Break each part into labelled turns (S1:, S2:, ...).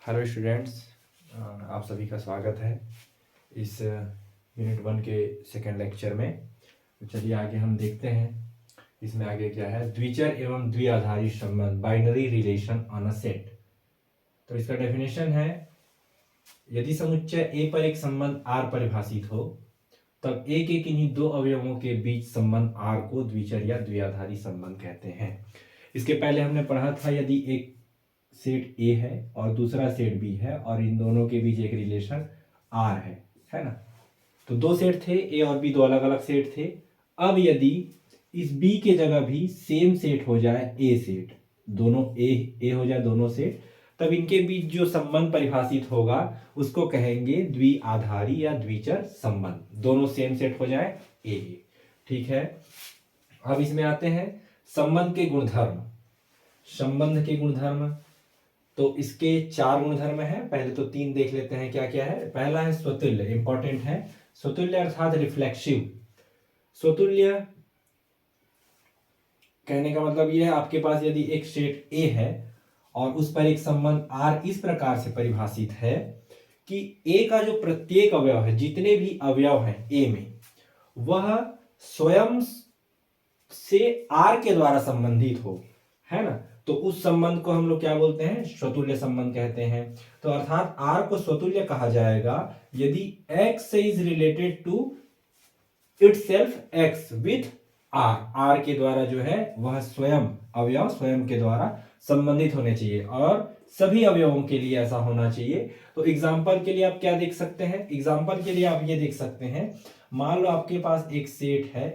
S1: Hello students, आप सभी का स्वागत है इस यूनिट 1 के सेकेंड लेक्चर में। तो चलिए आगे हम देखते हैं इसमें आगे क्या है। द्विचर एवं द्विआधारी संबंध, binary relation on a set. तो इसका डेफिनेशन है, यदि समुच्चय ए पर एक संबंध आर परिभाषित हो तब ए के किन्हीं दो अवयवों के बीच संबंध आर को द्विचर या द्विआधारी संबंध कहते हैं। इसके पहले हमने पढ़ा था, यदि एक सेट ए है और दूसरा सेट बी है और इन दोनों के बीच एक रिलेशन आर है ना। तो दो सेट थे, ए और बी दो अलग अलग सेट थे। अब यदि इस बी के जगह भी सेम सेट हो जाए ए सेट, दोनों ए हो जाए दोनों सेट, तब इनके बीच जो संबंध परिभाषित होगा उसको कहेंगे द्विआधारी या द्विचर संबंध। दोनों सेम सेट हो जाए ए। ठीक है, अब इसमें आते हैं संबंध के गुणधर्म। संबंध के गुणधर्म, तो इसके चार गुणधर्म हैं। पहले तो तीन देख लेते हैं क्या क्या है। पहला है स्वतुल्य, इंपॉर्टेंट है। स्वतुल्य अर्थात रिफ्लेक्सिव। स्वतुल्य कहने का मतलब यह है, आपके पास यदि एक सेट ए है और उस पर एक संबंध आर इस प्रकार से परिभाषित है कि ए का जो प्रत्येक अवयव है, जितने भी अवयव हैं ए में, वह स्वयं से आर के द्वारा संबंधित हो, है ना। तो उस संबंध को हम लोग क्या बोलते हैं? स्वतुल्य संबंध कहते हैं। तो अर्थात आर को स्वतुल्य कहा जाएगा यदि x is related to itself x with R. R के द्वारा जो है वह स्वयं अवयव स्वयं के द्वारा संबंधित होने चाहिए और सभी अवयवों के लिए ऐसा होना चाहिए। तो एग्जाम्पल के लिए आप क्या देख सकते हैं? एग्जाम्पल के लिए आप ये देख सकते हैं, मान लो आपके पास एक सेट है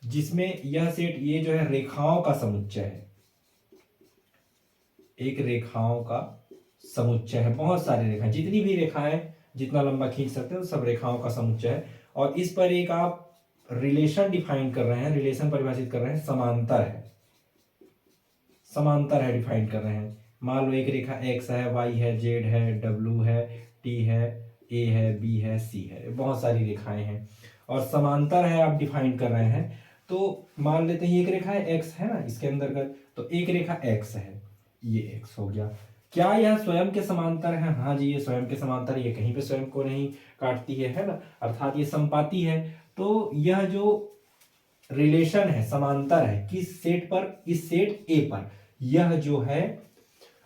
S1: जिसमें यह सेट ये जो है रेखाओं का समुच्चय है। एक रेखाओं का समुच्चय है, बहुत सारी रेखाएं, जितनी भी रेखाएं जितना लंबा खींच सकते हो सब रेखाओं का समुच्चय है। और इस पर एक आप रिलेशन डिफाइन कर रहे हैं, रिलेशन परिभाषित कर रहे हैं, समांतर है। समांतर है डिफाइन कर रहे हैं। मान लो एक रेखा एक्स है, वाई है, जेड है, डब्ल्यू है, टी है, ए है, बी है, सी है, बहुत सारी रेखाएं हैं और समांतर है आप डिफाइन कर रहे हैं। तो मान लेते हैं एक रेखा है एक्स, है ना, इसके अंदर का, तो एक रेखा एक्स है, ये एक्स हो गया। क्या यह स्वयं के समांतर है? हाँ जी, ये स्वयं के समांतर है, ये कहीं पे स्वयं को नहीं काटती है ना, अर्थात ये समपाती है। तो यह जो रिलेशन है, समांतर है, किस सेट पर? इस सेट ए पर। यह जो है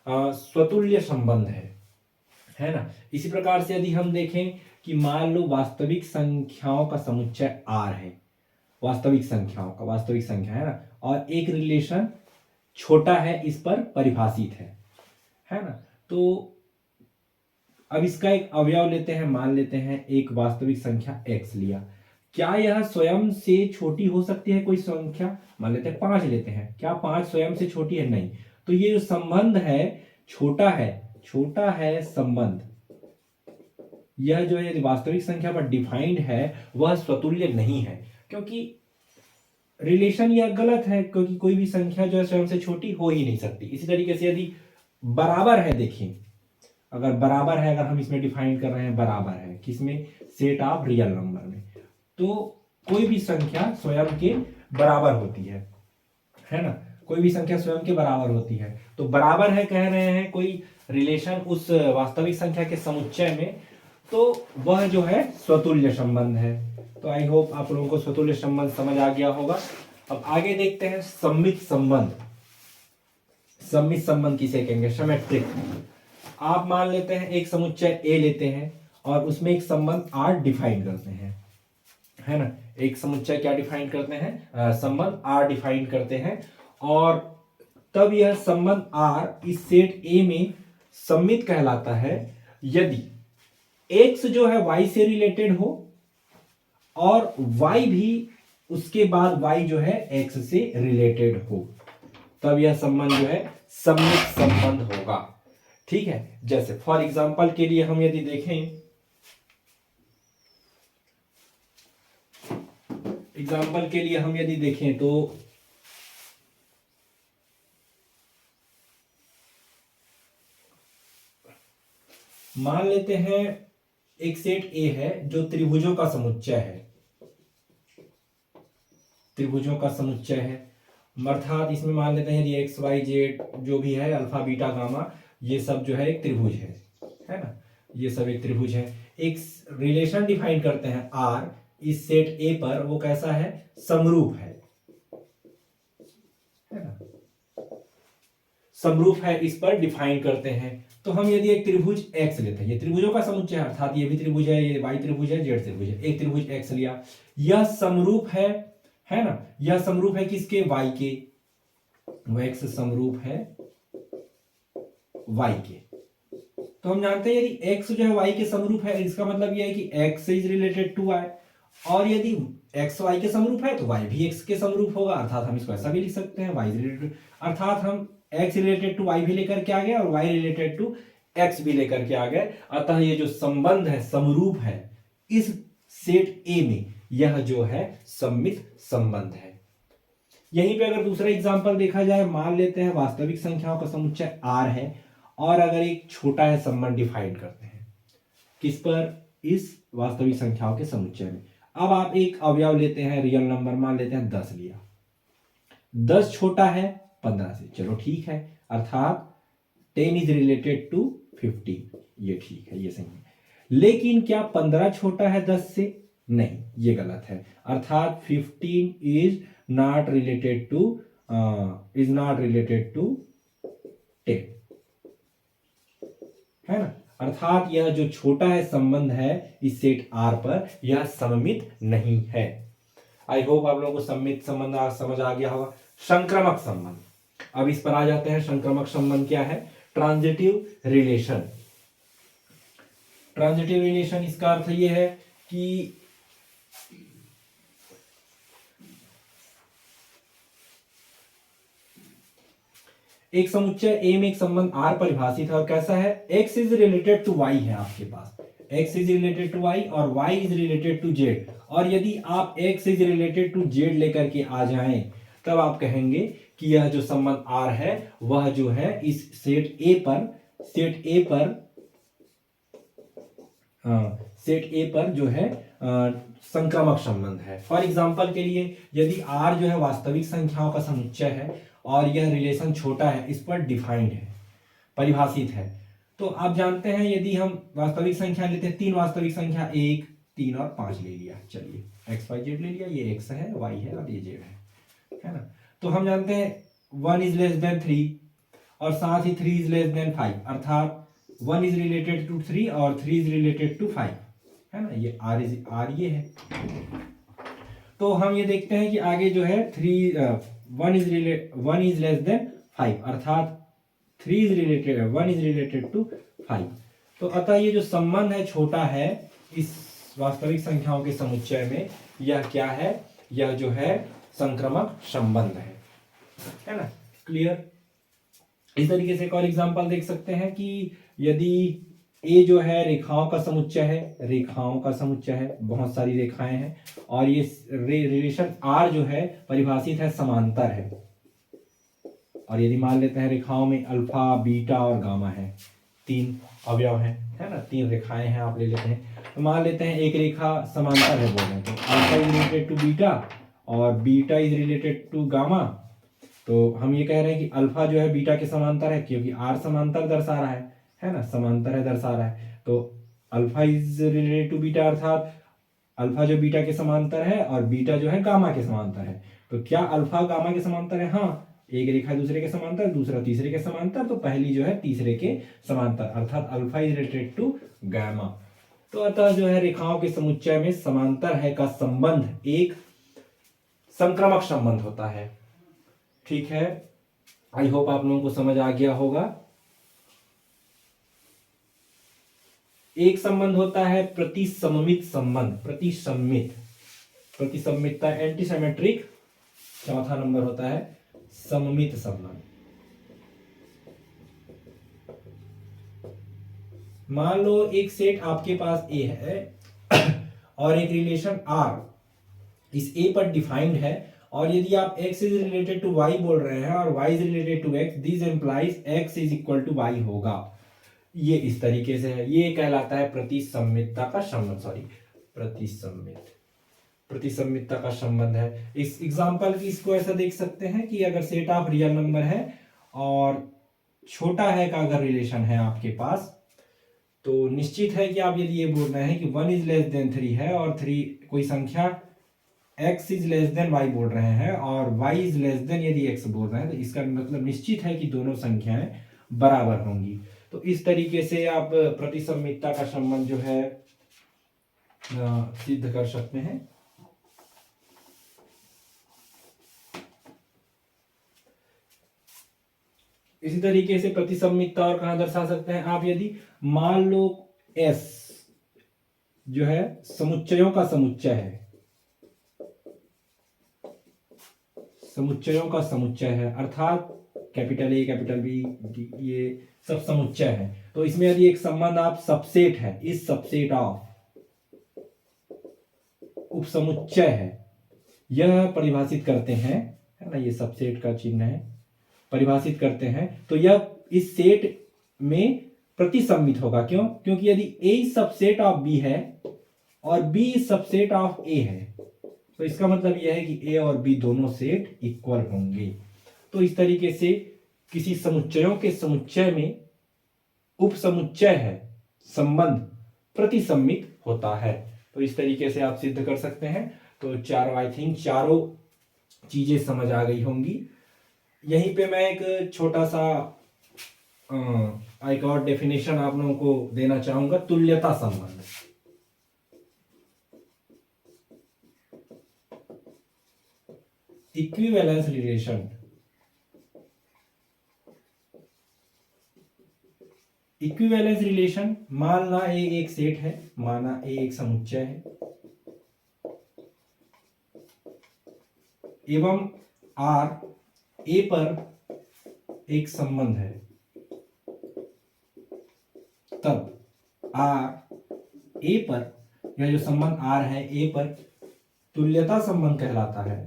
S1: स्वतुल्य संबंध है ना। इसी प्रकार से यदि हम देखें कि मान लो वास्तविक संख्याओं का समुच्चय आर है, वास्तविक संख्याओं का, वास्तविक संख्या है ना, और एक रिलेशन छोटा है इस पर परिभाषित है ना। तो अब इसका एक अवयव लेते हैं, मान लेते हैं एक वास्तविक संख्या x लिया। क्या यह स्वयं से छोटी हो सकती है कोई संख्या? मान लेते हैं 5 लेते हैं, क्या 5 स्वयं से छोटी है? नहीं। तो ये जो संबंध है छोटा है संबंध, यह जो है वास्तविक संख्या पर डिफाइंड है, वह स्वतुल्य नहीं है, क्योंकि रिलेशन यह गलत है, क्योंकि कोई भी संख्या जो है स्वयं से छोटी हो ही नहीं सकती। इसी तरीके से यदि बराबर है, देखिए अगर बराबर है, अगर हम इसमें डिफाइन कर रहे हैं बराबर है किसमें? सेट ऑफ रियल नंबर में, तो कोई भी संख्या स्वयं के बराबर होती है ना, कोई भी संख्या स्वयं के बराबर होती है। तो बराबर है कह रहे हैं कोई रिलेशन उस वास्तविक संख्या के समुच्चय में, तो वह जो है स्वतुल्य संबंध है। तो आई होप आप लोगों को स्वतुल्य संबंध समझ आ गया होगा। अब आगे देखते हैं सममित संबंध। सममित संबंध किसे कहेंगे? सिमेट्रिक। आप मान लेते हैं एक समुच्चय ए लेते हैं और उसमें एक संबंध आर डिफाइन करते हैं, है ना। एक समुच्चय क्या डिफाइन करते हैं? संबंध आर डिफाइन करते हैं, और तब यह संबंध आर इस सेट ए में सममित कहलाता है यदि एक्स जो है वाई से रिलेटेड हो और वाई भी उसके बाद वाई जो है एक्स से रिलेटेड हो, तब यह संबंध जो है सममित संबंध होगा। ठीक है, जैसे फॉर एग्जाम्पल के लिए हम यदि देखें, एग्जाम्पल के लिए हम यदि देखें तो मान लेते हैं एक सेट ए है जो त्रिभुजों का समुच्चय है, त्रिभुजों का समुच्चय है, अर्थात इसमें मान लेते हैं यदि एक्स वाई जेड जो भी है, अल्फा बीटा गामा, ये सब जो है एक त्रिभुज है। है ना, ये सब एक त्रिभुज है। एक रिलेशन डिफाइन करते हैं आर इस सेट ए पर, वो कैसा है, समरूप है ना, समरूप है, इस पर डिफाइन करते हैं। तो हम यदि एक त्रिभुज एक्स लेते हैं, ये त्रिभुजों का समुच्चय है, अर्थात ये भी त्रिभुज है, ये वाई त्रिभुज है, जेड त्रिभुज है, एक त्रिभुज एक्स लिया, यह समरूप है ना, यह समरूप है किसके, वाई के, वो एक्स समरूप है वाई के। तो हम जानते हैं यदि x जो है y के समरूप है, इसका मतलब यह है कि x is related to y, और यदि x y के समरूप है तो y भी x के समरूप होगा, अर्थात हम इसको ऐसा भी लिख सकते हैं y रिलेटेड, अर्थात हम x रिलेटेड टू y भी लेकर के आ गए और y रिलेटेड टू x भी लेकर के आ गए। अतः ये जो संबंध है, समरूप है इस सेट A में, यह जो है सममित संबंध है। यहीं पे अगर दूसरा एग्जांपल देखा जाए, मान लेते हैं वास्तविक संख्याओं का समुच्चय r है, और अगर एक छोटा है संबंध डिफाइन करते हैं किस पर, इस वास्तविक संख्याओं के समुच्चय में। अब आप एक अवयव लेते हैं, रियल नंबर मान लेते हैं 10 लिया, 10 छोटा है 15 से, चलो ठीक है, अर्थात 10 इज रिलेटेड टू 15, ये ठीक है, ये सही है। लेकिन क्या 15 छोटा है 10 से, नहीं, ये गलत है, अर्थात 15 इज नॉट रिलेटेड टू 10, है ना, अर्थात यह जो छोटा है संबंध है इस सेट R पर, यह सममित नहीं है। आई होप आप लोगों को सममित संबंध समझ आ गया होगा। संक्रमक संबंध, अब इस पर आ जाते हैं। संक्रमक संबंध क्या है, ट्रांजिटिव रिलेशन। ट्रांजिटिव रिलेशन, इसका अर्थ यह है कि एक समुच्चय A में एक संबंध R परिभाषित है, और कैसा है, x is related to y है आपके पास, x is related to y और y is related to z, और यदि आप x is related to z लेकर के आ जाएं, तब आप कहेंगे कि यह जो संबंध R है वह जो है इस सेट A पर जो है संक्रामक संबंध है। फॉर एग्जाम्पल के लिए, यदि R जो है वास्तविक संख्याओं का समुच्चय है और यह रिलेशन छोटा है, इस पर डिफाइंड है, परिभाषित है, तो आप जानते हैं यदि हम वास्तविक संख्या लेते हैं, 3 वास्तविक संख्या 1, 3 और 5 ले लिया, चलिए x y z ले लिया, ये x है, y है और ये z है ना, तो हम जानते हैं 1 इज लेस देन 3 और साथ ही 3 इज लेस देन 5, अर्थात 1 इज रिलेटेड टू 3 और 3 इज रिलेटेड टू 5, है ना, ये r ये है। तो हम ये देखते हैं कि आगे जो है 1 इज लेस देन 5, अर्थात 1 इज रिलेटेड टू 5। तो अतः ये जो संबंध है छोटा है इस वास्तविक संख्याओं के समुच्चय में, यह क्या है, यह जो है संक्रमक संबंध है ना, क्लियर। इस तरीके से एक और एग्जांपल देख सकते हैं कि यदि ए जो है रेखाओं का समुच्चय है, बहुत सारी रेखाएं हैं, और ये रिलेशन आर जो है परिभाषित है समांतर है, और यदि मान लेते हैं रेखाओं में अल्फा, बीटा और गामा है, 3 अवयव हैं, है ना, 3 रेखाएं हैं, आप ले लेते हैं, तो मान लेते हैं एक रेखा समांतर है, बोल रहे हैं, तो alpha is related to beta और beta is related to gamma. तो हम ये कह रहे हैं कि अल्फा जो है बीटा के समांतर है, क्योंकि आर समांतर दर्शा रहा है ना, समांतर है दर्शा रहा है, तो alpha is related to beta, अर्थात अल्फा जो बीटा के समांतर है और बीटा जो है गामा के समांतर है। तो क्या अल्फा गामा के समांतर है, हाँ, एक रेखा दूसरे के समांतर, दूसरा तीसरे के समांतर, तो पहली जो है तीसरे के समांतर, अर्थात alpha is related to gamma. तो अतः जो है रेखाओं के समुच्चय में समांतर है का संबंध एक संक्रमक संबंध होता है। ठीक है, आई होप आप लोगों को समझ आ गया होगा। एक संबंध होता है प्रतिसममित संबंध, प्रतिसम्मितता एंटीसिमेट्रिक। चौथा नंबर होता है सममित संबंध। मान लो एक सेट आपके पास ए है और एक रिलेशन आर इस ए पर डिफाइंड है, और यदि आप x is related to y बोल रहे हैं और y is related to x, this implies x is equal to y होगा। ये इस तरीके से है, ये कहलाता है प्रतिसम्मितता का संबंध, प्रतिसम्मितता का संबंध है। इस एग्जांपल की इसको ऐसा देख सकते हैं कि अगर सेट ऑफ रियल नंबर है और छोटा है का अगर रिलेशन है आपके पास, तो निश्चित है कि आप यदि ये बोल रहे हैं कि 1 इज लेस देन 3 है और 3 कोई संख्या x is less than y बोल रहे हैं और y इज लेस देन यदि x बोल रहे हैं, तो इसका मतलब निश्चित है कि दोनों संख्याएं बराबर होंगी। तो इस तरीके से आप प्रतिसम्मितता का संबंध जो है सिद्ध कर सकते हैं। इसी तरीके से प्रतिसम्मितता और कहां दर्शा सकते हैं आप, यदि मान लो S जो है समुच्चयों का समुच्चय है, समुच्चयों का समुच्चय है, अर्थात कैपिटल A कैपिटल B ये सब समुच्चय है। तो इसमें यदि एक संबंध आप सबसेट है, इस सबसेट ऑफ उपसमुच्चय है, यह परिभाषित करते हैं, है ना, ये सबसेट का चिन्ह है, परिभाषित करते हैं, तो यह इस सेट में प्रतिसम्मित होगा। क्यों? क्योंकि यदि A सबसेट ऑफ B है और B सबसेट ऑफ A है, तो इसका मतलब यह है कि A और B दोनों सेट इक्वल होंगे। तो इस तरीके से किसी समुच्चयों के समुच्चय में उपसमुच्चय है संबंध प्रतिसम्मित होता है। तो इस तरीके से आप सिद्ध कर सकते हैं। तो चारों, आई थिंक चारों चीजें समझ आ गई होंगी। यहीं पे मैं एक छोटा सा एक और डेफिनेशन आप लोगों को देना चाहूंगा, तुल्यता संबंध। इक्विवेलेंस रिलेशन, इक्विवेलेंस रिलेशन, मानना A एक सेट है, माना A एक समुच्चय है एवं R A पर एक संबंध है, तब R A पर, यह जो संबंध R है A पर तुल्यता संबंध कहलाता है।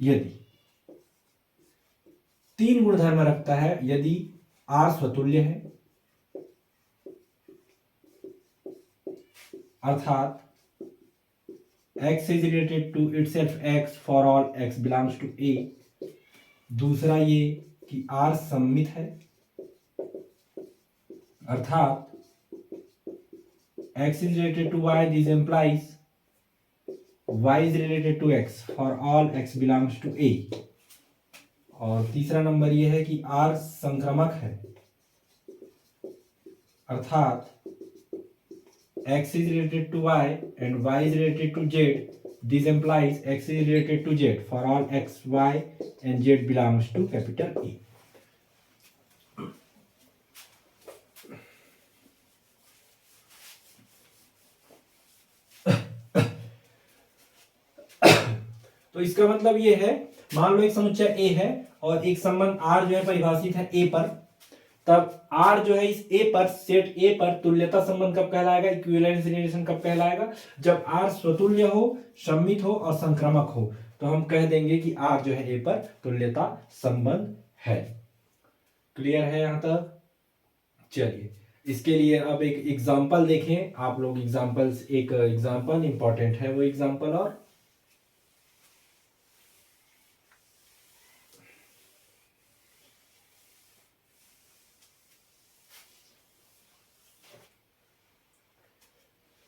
S1: यदि 3 गुणधर्म रखता है, यदि R स्वतुल्य है, अर्थात x is related to itself x for all x belongs to A। दूसरा ये कि R सममित है, अर्थात x is related to y, this implies y is related to x for all x belongs to A। और तीसरा number यह है कि R संक्रामक है, अर्थात x is related to y and y is related to z, this implies x is related to z for all x, y and z belongs to capital A। तो इसका मतलब ये है, मान लो एक समुच्चय A है और एक संबंध R जो है परिभाषित है A पर, तब R जो है इस A पर, सेट A पर तुल्यता संबंध कब कहलाएगा, इक्विवेलेंस रिलेशन कब कहलाएगा, जब R स्वतुल्य हो, सम्मित हो और संक्रामक हो, तो हम कह देंगे कि R जो है A पर तुल्यता संबंध है। क्लियर है यहां तक? चलिए, इसके लिए अब एक एग्जांपल देखें आप लोग। एग्जांपल्स, एक एग्जांपल इंपॉर्टेंट है, वो एग्जांपल और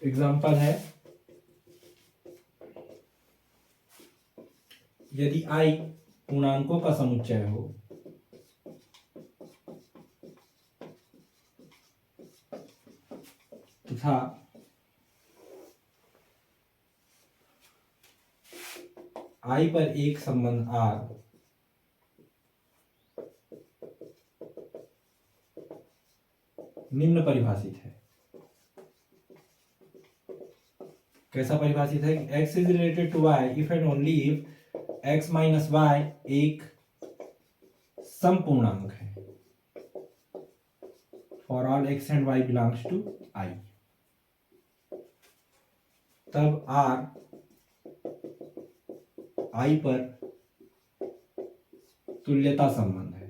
S1: एग्जाम्पल है, यदि I पूर्णांकों का समुच्चय हो तथा I पर एक संबंध R निम्न परिभाषित है। कैसा परिभाषित है? x is related to y if and only if x minus y एक समपूर्णांक है for all x and y belongs to I, तब R I पर तुल्यता संबंध है।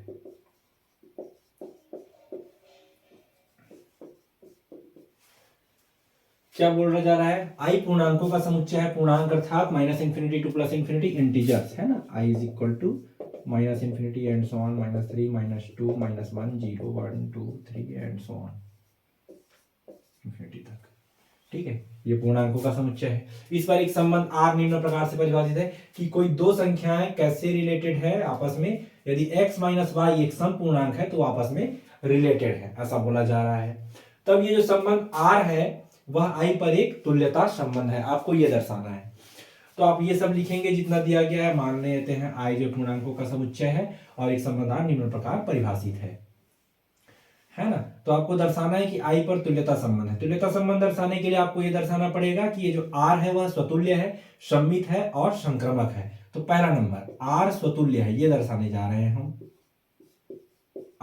S1: क्या बोला जा रहा है? I पूर्णांकों का समुच्चय है, पूर्णांक अर्थात -∞ to +∞ इंटीजर्स है ना, I is equal to minus infinity and so on, -3 -2 -1 0 1 2 3 and so on infinity तक। ठीक है, ये पूर्णांकों का समुच्चय है। इस पर एक संबंध R निम्न प्रकार से परिभाषित है कि कोई दो संख्याएं कैसे रिलेटेड है आपस में, यदि x माइनस वाई एक सम पूर्णांक है तो आपस में रिलेटेड है, ऐसा बोला जा रहा है। तब ये जो संबंध R है वह I पर एक तुल्यता संबंध है, आपको ये दर्शाना है। तो आप ये सब लिखेंगे जितना दिया गया है, मान लेते हैं I जो पूर्णांकों का समुच्चय है और एक संबंध R निम्न प्रकार परिभाषित है ना। तो आपको दर्शाना है कि I पर तुल्यता संबंध है। तुल्यता संबंध दर्शाने के लिए आपको ये दर्शाना पड़ेगा कि ये जो R है वह स्वतुल्य है, सममित है और संक्रमक है। तो पहला नंबर R स्वतुल्य है, ये दर्शाने जा रहे हैं हम।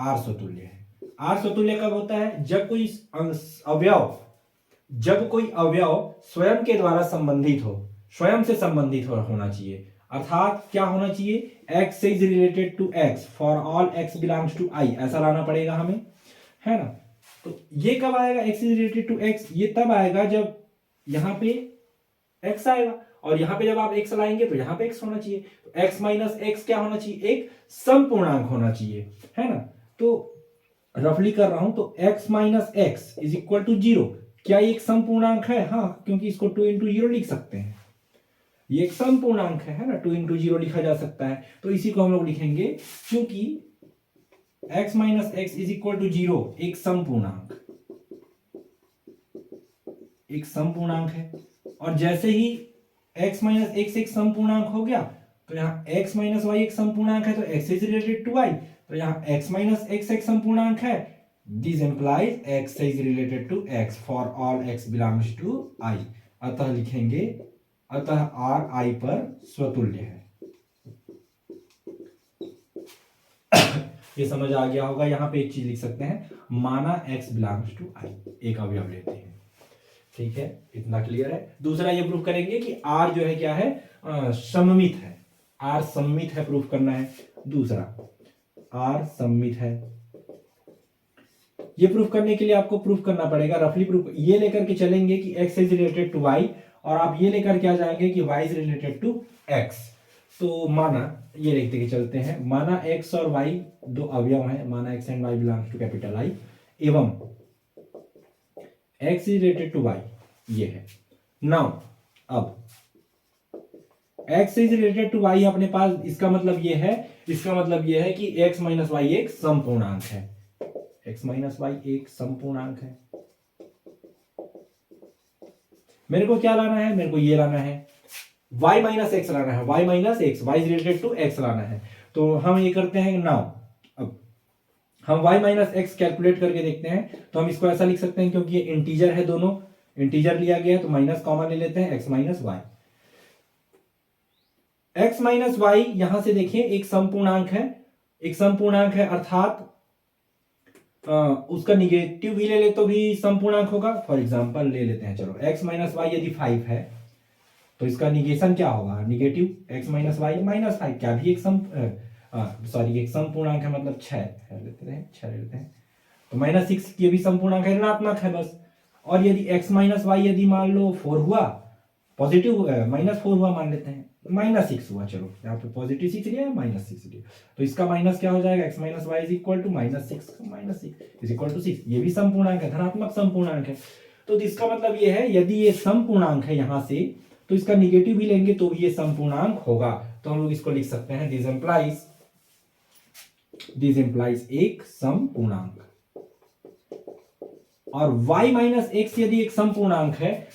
S1: R स्वतुल्य है। R स्वतुल्य कब होता है? जब कोई अवयव स्वयं के द्वारा संबंधित हो, स्वयं से संबंधित होना चाहिए। अर्थात क्या होना चाहिए? x is related to x for all x belongs to I, ऐसा लाना पड़ेगा हमें, है ना। तो ये कब आएगा x is related to x? ये तब आएगा जब यहाँ पे x आएगा और यहाँ पे जब आप x लाएंगे तो यहाँ पे x होना चाहिए। तो x माइनस x क्या होना चाहिए? एक समपूर्णांक होना चाहिए, है ना। तो रफली कर रहा हूं तो x minus x is equal to 0। क्या ये एक समपूर्णांक है? हाँ, क्योंकि इसको 2 इंटू 0 लिख सकते हैं, ये एक समपूर्णांक है ना, 2 इंटू 0 लिखा जा सकता है। तो इसी को हम लोग लिखेंगे क्योंकि x minus x is equal to 0 एक समपूर्णांक है। और जैसे ही x माइनस एक्स एक समपूर्णांक हो गया तो यहाँ x माइनस वाई एक समपूर्णांक है, तो x is related to y। तो यहाँ x माइनस एक्स एक समपूर्णांक है, this implies x is related to x for all x belongs to I। अतः लिखेंगे, अतः R I पर स्वतुल्य है। ये समझ आ गया होगा। यहाँ पे एक चीज लिख सकते हैं, माना x बिलोंग्स टू I, एक अवयव लेते हैं। ठीक है, इतना क्लियर है। दूसरा ये प्रूफ करेंगे कि R जो है क्या है? सममित है। R सममित है, प्रूफ करना है। दूसरा R सममित है, ये प्रूफ करने के लिए आपको प्रूफ करना पड़ेगा, रफली प्रूफ ये लेकर के चलेंगे कि x is related to y, और आप ये लेकर के आ जाएंगे कि y is related to x। तो माना ये लिखते के चलते हैं, माना x और y दो अवयव हैं, माना x and y belongs to capital I, एवं x is related to y, ये है। नाउ अब x is related to y अपने पास, इसका मतलब ये है कि x माइनस वाई एक समपूर्णांक है, x माइनस वाई एक समपूर्णांक है। मेरे को क्या लाना है? मेरे को ये लाना है, y माइनस एक्स लाना है, y minus x, y is related to x लाना है। तो हम ये करते हैं, नाउ अब हम y माइनस एक्स कैलकुलेट करके देखते हैं। तो हम इसको ऐसा लिख सकते हैं, क्योंकि ये इंटीजर है, दोनों इंटीजर लिया गया है तो माइनस कॉमन ले लेते हैं, x minus y. x minus y यहां से देखिए एक समपूर्णांक है, अर्थात उसका निगेटिव भी ले ले तो भी समपूर्णांक होगा। फॉर एग्जांपल ले लेते हैं, चलो x माइनस वाई यदि 5 है तो इसका निगेशन क्या होगा? Negative x minus y minus 5, क्या भी एक समपूर्णांक है, मतलब 6 लेते हैं। तो माइनस 6 ये भी समपूर्णांक है, ऋणात्मक है बस। और यदि x माइनस वाई यदि मान लो 4 हुआ, पॉजिटिव माइनस 4 हुआ मान लेते हैं, माइनस 6 हुआ, चलो यहाँ पे पॉजिटिव 6 लिया है, माइनस 6 लिया, तो इसका माइनस क्या हो जाएगा? x minus y is equal to minus 6 is equal to 6, ये भी समपूर्णांक है, धनात्मक समपूर्णांक है। तो इसका मतलब ये है, यदि ये समपूर्णांक है यहां से, तो इसका निगेटिव भी लेंगे तो भी ये समपूर्णांक होगा। तो हम लोग इसको लिख सकते हैं, दिस इंप्लाइज एक समपूर्णांक। और y माइनस एक्स यदि एक समपूर्णांक है,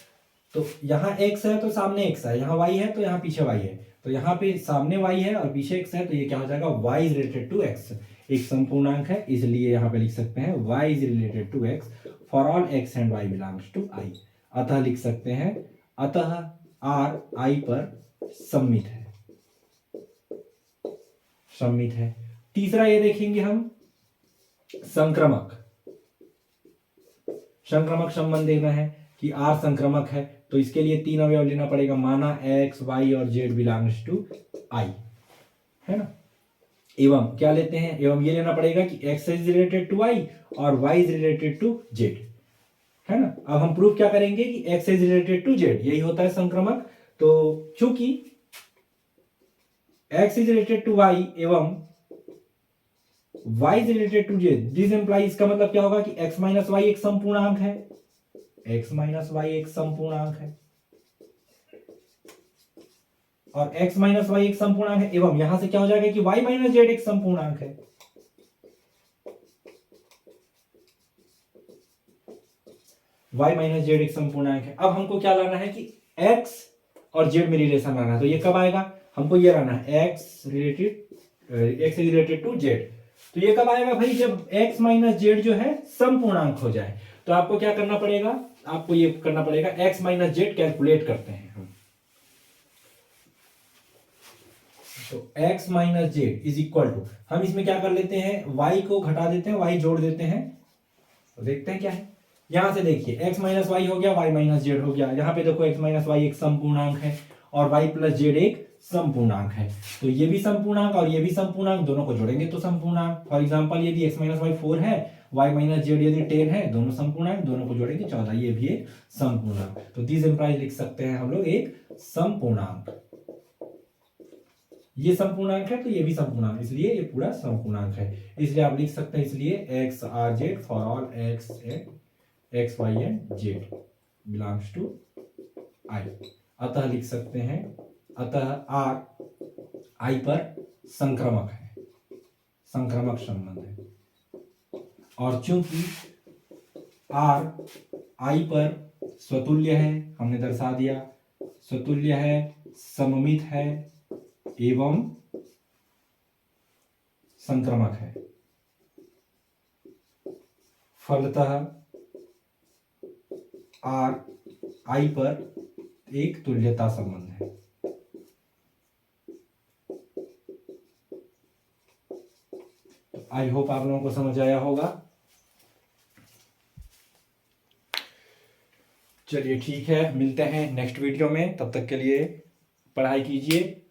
S1: तो यहाँ x है तो सामने x है, यहाँ y है तो यहाँ पीछे y है, तो यहाँ पे सामने y है और पीछे x है, तो ये क्या हो जाएगा? y is related to x, एक समपूर्णांक है, इसलिए यहाँ पे लिख सकते हैं y is related to x for all x and y belongs to I। अतः लिख सकते हैं, अतः R I पर सम्मित है। तीसरा ये देखेंगे हम, संक्रमक संबंध देखना है कि R संक्रमक है, तो इसके लिए 3 अवयव लेना पड़ेगा, माना x y और z बिलोंग्स टू I, है ना। एवं क्या लेते हैं? एवं ये लेना पड़ेगा कि x is related to y और y is related to z, है ना। अब हम प्रूफ क्या करेंगे कि x is related to z, यही होता है संक्रमक। तो चूंकि x is related to y एवं y is related to z, this imply, इसका मतलब क्या होगा कि x माइनस वाई एक संपूर्णांक है, x माइनस वाई एक संपूर्णांक है और x माइनस वाई एक संपूर्णांक है एवं यहां से क्या हो जाएगा कि y माइनस जेड एक संपूर्णांक है। y माइनस जेड एक संपूर्णांक है। अब हमको क्या लाना है कि x और z में रिलेशन लाना है, तो ये कब आएगा, हमको ये लाना है x is related to z। तो ये कब आएगा भाई, जब x माइनस जेड जो है संपूर्णांक हो जाए। तो आपको क्या करना पड़ेगा, आपको ये करना पड़ेगा x माइनस जेड कैलकुलेट करते हैं हम। तो x minus z is equal to, हम इसमें क्या कर लेते हैं, y को घटा देते हैं, y जोड़ देते हैं, तो देखते हैं क्या है। यहां से देखिए x माइनस वाई हो गया, y माइनस जेड हो गया। यहाँ पे देखो x माइनस वाई एक संपूर्णांक है और y प्लस जेड एक संपूर्णांक है। तो ये भी संपूर्णांक और ये भी संपूर्णांक, दोनों को जोड़ेंगे तो संपूर्णांक। फॉर एग्जांपल यदि x माइनस वाई 4 है, y माइनस जेड यदि 10 है, दोनों संपूर्णांक, दोनों को जोड़ेंगे 14, ये भी एक संपूर्णांक। तो दिस इंप्लाइज लिख सकते हैं हम लोग एक संपूर्णांक। ये संपूर्णांक है तो ये भी संपूर्णांक, इसलिए ये पूरा संपूर्णांक है। इसलिए आप लिख सकते हैं, इसलिए x R z for all x y and z belongs to I. अतः लिख सकते हैं, अतः आर आई पर संक्रामक है, संक्रामक संबंध है। और चूंकि आर आई पर स्वतुल्य है, हमने दर्शा दिया, स्वतुल्य है, सममित है एवं संक्रामक है, फलतः आर आई पर एक तुल्यता संबंध है। आई होप आप लोगों को समझ आया होगा। चलिए ठीक है, मिलते हैं नेक्स्ट वीडियो में, तब तक के लिए पढ़ाई कीजिए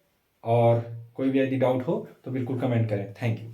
S1: और कोई भी यदि डाउट हो तो बिल्कुल कमेंट करें। Thank you.